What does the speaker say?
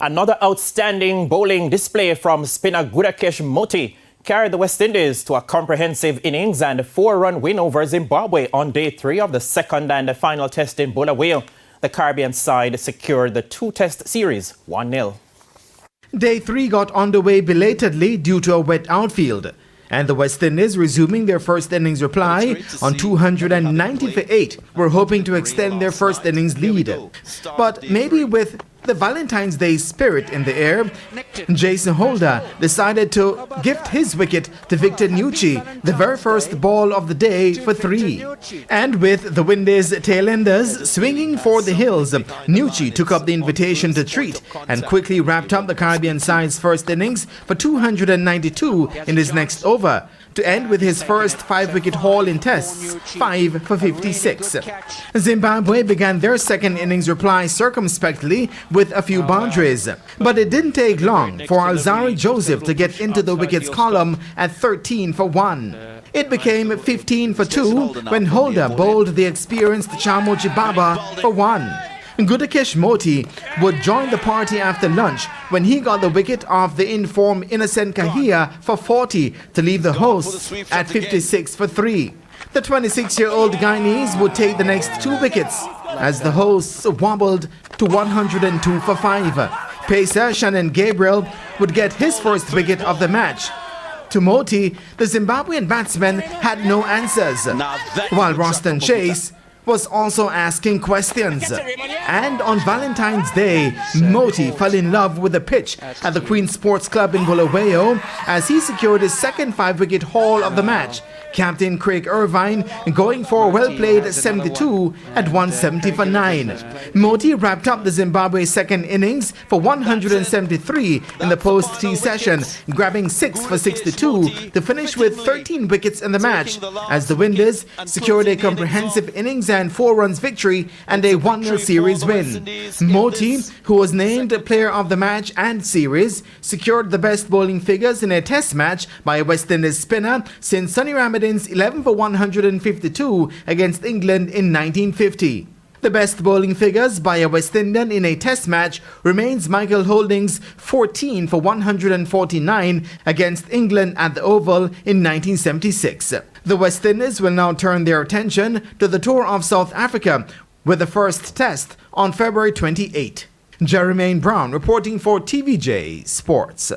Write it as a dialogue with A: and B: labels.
A: Another outstanding bowling display from spinner Gudakesh Moti carried the West Indies to a comprehensive innings and a 4-run win over Zimbabwe on day 3 of the second and final test in Bulawayo. The Caribbean side secured the 2-test series 1-0.
B: Day 3 got underway belatedly due to a wet outfield, and the West Indies, resuming their first innings reply on 290 for 8, were hoping to extend their first innings lead. But maybe with the Valentine's Day spirit in the air, Jason Holder decided to gift his wicket to Victor Nucci, the very first ball of the day, for 3. And with the Windies tailenders swinging for the hills, Nucci took up the invitation to treat and quickly wrapped up the Caribbean side's first innings for 292 in his next over, to end with his first 5-wicket haul in tests, 5 for 56. Zimbabwe began their second innings reply circumspectly with a few boundaries, but it didn't take long for Alzari Joseph to get into the wickets column at 13 for 1. It became 15 for 2 when Holder bowled the experienced Chamo Chibaba for 1. Gudakesh Moti would join the party after lunch when he got the wicket of the in-form Innocent Kahia for 40 to leave the hosts at 56 for 3. The 26-year-old Guyanese would take the next 2 wickets as the hosts wobbled to 102 for 5. Pacer Shannon Gabriel would get his first wicket of the match. To Moti, the Zimbabwean batsman had no answers, while Roston Chase was also asking questions. And on Valentine's Day, Moti fell in love with the pitch at the Queen Sports Club in Bulawayo as he secured his second 5-wicket haul of the match. Captain Craig Irvine going for a well-played 72 at 170 for 9. Moti wrapped up the Zimbabwe second innings for 173 in the post-tea session, grabbing 6 for 62 to finish with 13 wickets in the match as the Windies secured a comprehensive innings and 4 runs victory and a 1-0 series win. Moti, who was named player of the match and series, secured the best bowling figures in a test match by a West Indies spinner since Sonny Ramadan's 11 for 152 against England in 1950. The best bowling figures by a West Indian in a test match remains Michael Holding's 14 for 149 against England at the Oval in 1976. The West Indies will now turn their attention to the tour of South Africa with the first test on February 28. Jermaine Brown reporting for TVJ Sports.